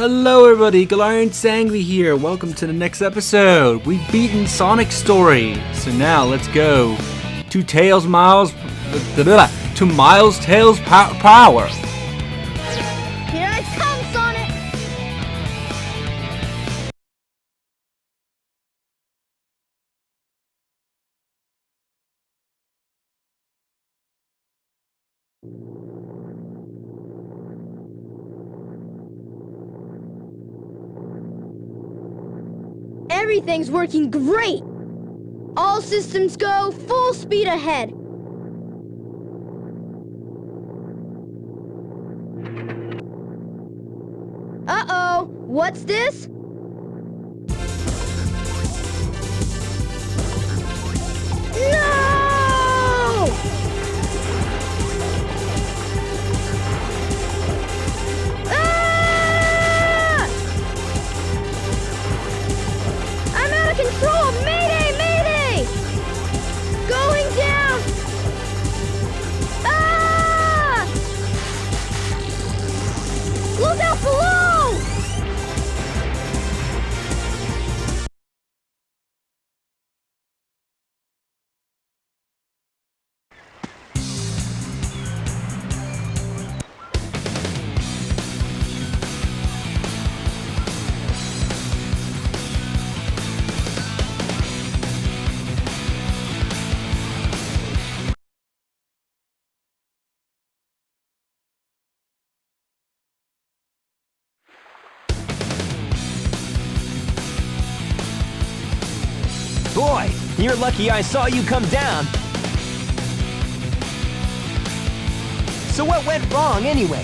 Hello everybody, Galarian Sangvi here. Welcome to the next episode. We've beaten Sonic's story. So now let's go to Miles Tails Power. Here I come, Sonic! Everything's working great! All systems go, full speed ahead! Uh-oh! What's this? No! Ah! I'm out of control! Mayday! Mayday! Going down! Ah! Look out below! Boy, you're lucky I saw you come down. So what went wrong anyway?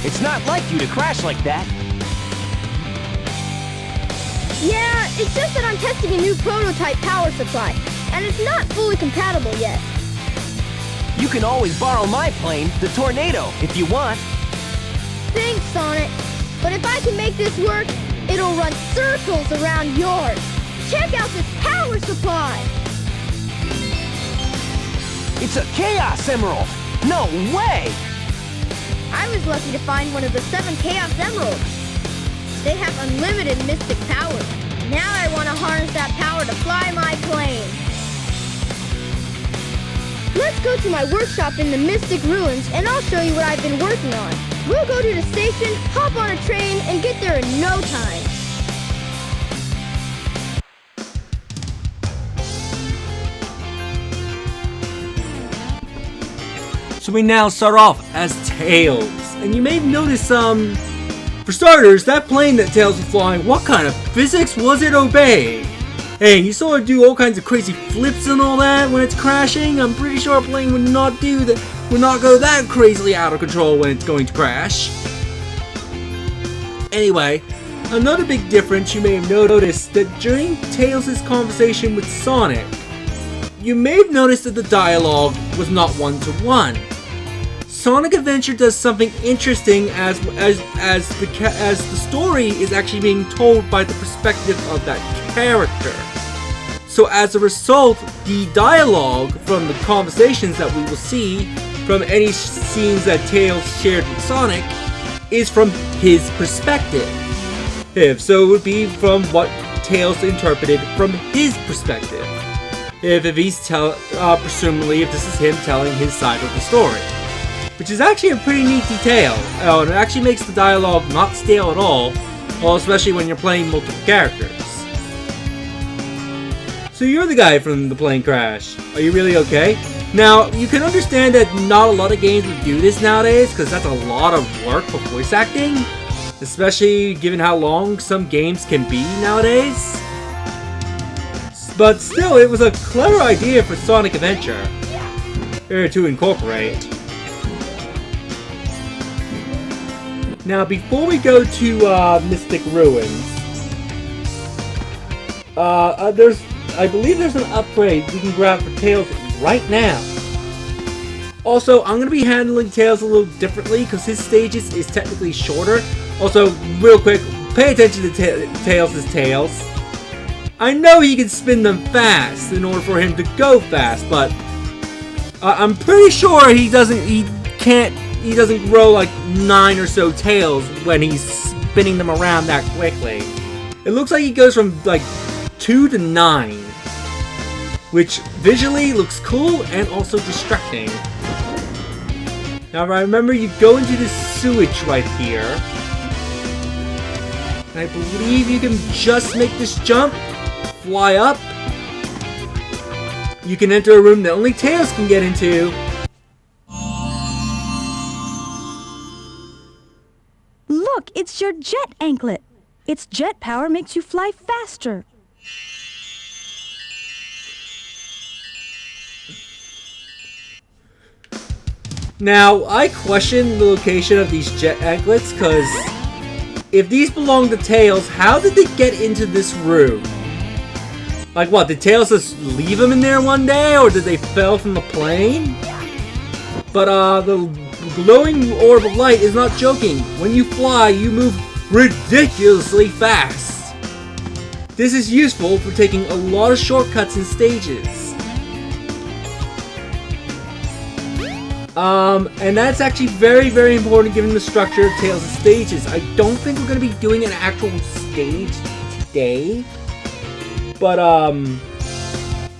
It's not like you to crash like that. Yeah, it's just that I'm testing a new prototype power supply, and it's not fully compatible yet. You can always borrow my plane, the Tornado, if you want. Thanks, Sonic. But if I can make this work, it'll run circles around yours. Check out this power supply! It's a Chaos Emerald! No way! I was lucky to find one of the 7 Chaos Emeralds. They have unlimited mystic power. Now I want to harness that power to fly my plane. Let's go to my workshop in the Mystic Ruins and I'll show you what I've been working on. We'll go to the station, hop on a train, and get there in no time. So we now start off as Tails. And you may have noticed for starters, that plane that Tails was flying, what kind of physics was it obeying? Hey, you saw it do all kinds of crazy flips and all that when it's crashing. I'm pretty sure a plane would not do that, would not go that crazily out of control when it's going to crash. Anyway, another big difference you may have noticed that during Tails' conversation with Sonic, you may have noticed that the dialogue was not one-to-one. Sonic Adventure does something interesting as the story is actually being told by the perspective of that character. So as a result, the dialogue from the conversations that we will see from any scenes that Tails shared with Sonic is from his perspective. So it would be from what Tails interpreted from his perspective. If he's presumably if this is him telling his side of the story. Which is actually a pretty neat detail. And it actually makes the dialogue not stale at all, well, especially when you're playing multiple characters. So you're the guy from the plane crash. Are you really okay? Now, you can understand that not a lot of games would do this nowadays, because that's a lot of work for voice acting. Especially given how long some games can be nowadays. But still, it was a clever idea for Sonic Adventure to incorporate. Now, before we go to Mystic Ruins, I believe there's an upgrade we can grab for Tails right now. Also, I'm going to be handling Tails a little differently because his stages is technically shorter. Also, real quick, pay attention to Tails' tails. I know he can spin them fast in order for him to go fast, but I'm pretty sure he doesn't grow like 9 or so tails when he's spinning them around that quickly. It looks like he goes from like 2 to 9, which visually looks cool and also distracting. Now remember, you go into this sewage right here. And I believe you can just make this jump, fly up. You can enter a room that only Tails can get into. Look, it's your jet anklet. Its jet power makes you fly faster. Now, I question the location of these jet anklets, because if these belong to Tails, how did they get into this room? Like what, did Tails just leave them in there one day, or did they fell from the plane? But the glowing orb of light is not joking. When you fly, you move ridiculously fast. This is useful for taking a lot of shortcuts and stages. And that's actually very, very important given the structure of Tails' stages. I don't think we're going to be doing an actual stage today. But,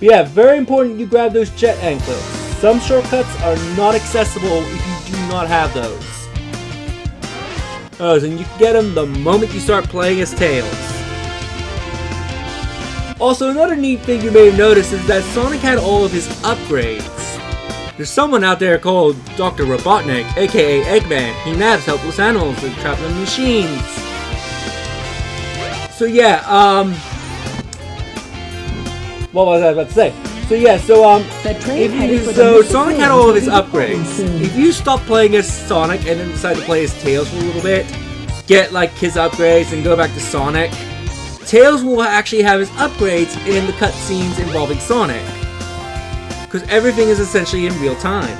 yeah, very important you grab those jet anklets. Some shortcuts are not accessible if you do not have those. Oh, and you can get them the moment you start playing as Tails. Also, another neat thing you may have noticed is that Sonic had all of his upgrades. There's someone out there called Dr. Robotnik, aka Eggman. He naps helpless animals and traps them in machines. So yeah, what was I about to say? So yeah, so Sonic had all of his upgrades. If you stop playing as Sonic and then decide to play as Tails for a little bit, get like his upgrades and go back to Sonic, Tails will actually have his upgrades in the cutscenes involving Sonic. Because everything is essentially in real time.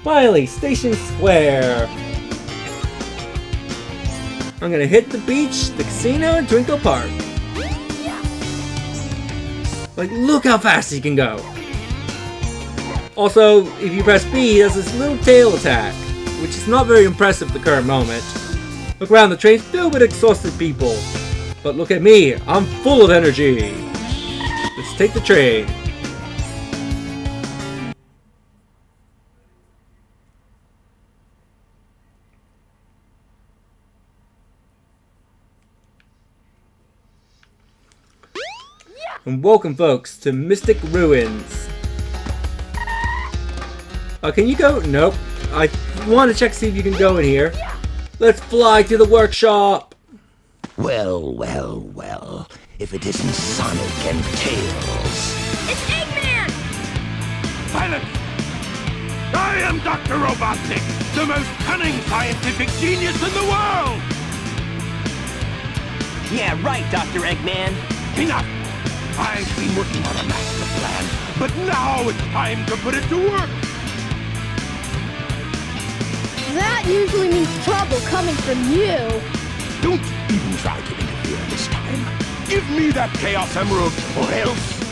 Finally, Station Square. I'm gonna hit the beach, the casino, and Twinkle Park. Like, look how fast he can go. Also, if you press B, he does this little tail attack, which is not very impressive at the current moment. Look around, the train's filled with exhausted people. But look at me, I'm full of energy. Let's take the train. And welcome, folks, to Mystic Ruins. Can you go? Nope. I want to check to see if you can go in here. Let's fly to the workshop. Well, well, well. If it isn't Sonic and Tails. It's Eggman! Silence! I am Dr. Robotnik, the most cunning scientific genius in the world! Yeah, right, Dr. Eggman. Enough! I've been working on a master plan, but now it's time to put it to work! That usually means trouble coming from you. Don't even try to interfere this time. Give me that Chaos Emerald, or else...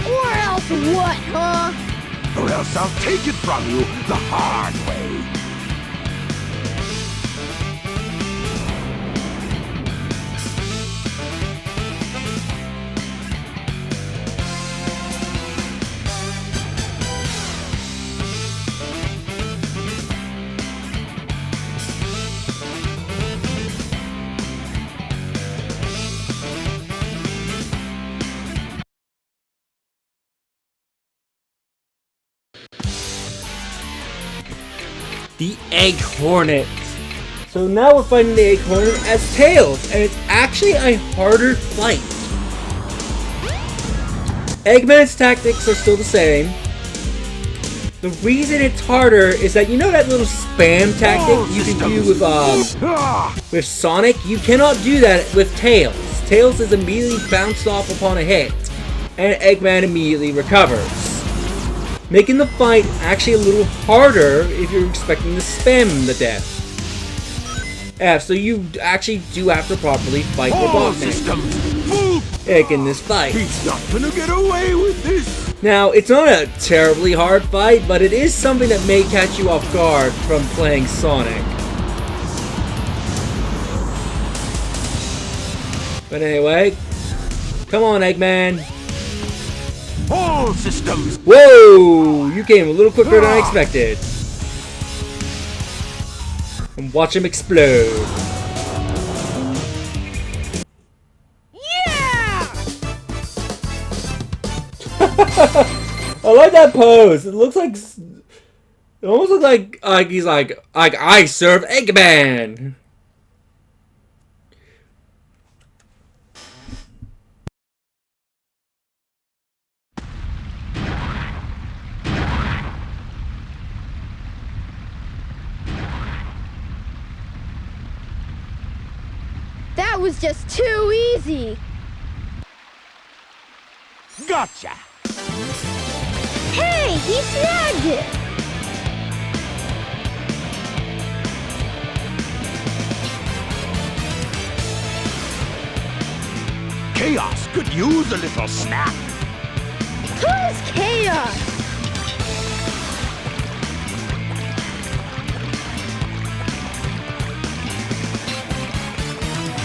Or else what, huh? Or else I'll take it from you the hard way. The Egg Hornet. So now we're fighting the Egg Hornet as Tails, and it's actually a harder fight. Eggman's tactics are still the same. The reason it's harder is that, you know that little spam tactic you can do with Sonic? You cannot do that with Tails. Tails is immediately bounced off upon a hit, and Eggman immediately recovers, making the fight actually a little harder if you're expecting to spam him to death. Yeah, so you actually do have to properly fight All Robotnik systems full. in this fight. He's not gonna get away with this. Now, it's not a terribly hard fight, but it is something that may catch you off guard from playing Sonic. But anyway, come on, Eggman. All systems. Whoa! You came a little quicker than I expected. And watch him explode. Yeah! I like that pose. It looks like... It almost looks like he's like I serve Eggman. That was just too easy. Gotcha. Hey, he snagged it. Chaos could use a little snap. Who's Chaos?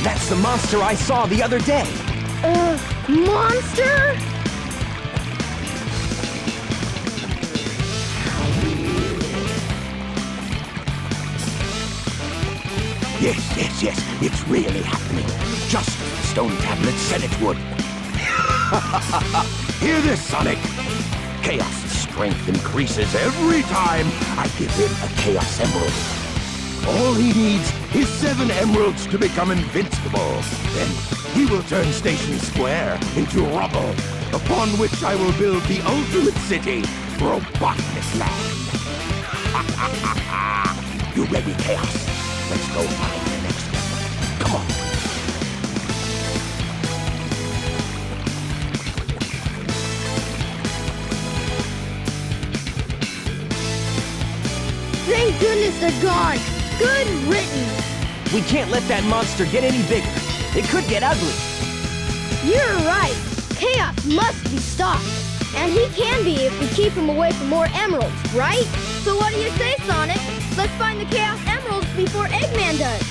That's the monster I saw the other day. Monster? Yes, it's really happening. Just as the stone tablet said it would. Hear this, Sonic. Chaos' strength increases every time I give him a Chaos Emerald. All he needs is 7 emeralds to become invincible. Then he will turn Station Square into rubble, upon which I will build the ultimate city, Robotnik Land. You ready, Chaos? Let's go find the next one. Come on. Thank goodness they're gone. Good riddance. We can't let that monster get any bigger. It could get ugly. You're right. Chaos must be stopped. And he can be if we keep him away from more emeralds, right? So what do you say, Sonic? Let's find the Chaos Emeralds before Eggman does.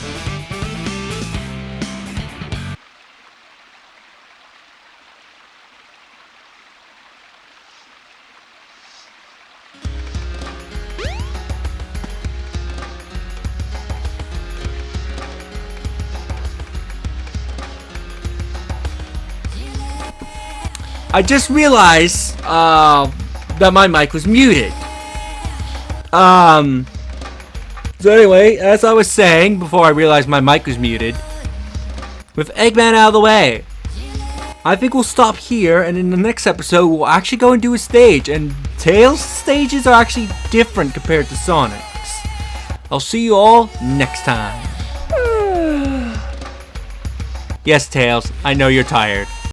I just realized that my mic was muted. So anyway, as I was saying before I realized my mic was muted, with Eggman out of the way, I think we'll stop here, and in the next episode we'll actually go and do a stage, and Tails' stages are actually different compared to Sonic's. I'll see you all next time. Yes, Tails, I know you're tired.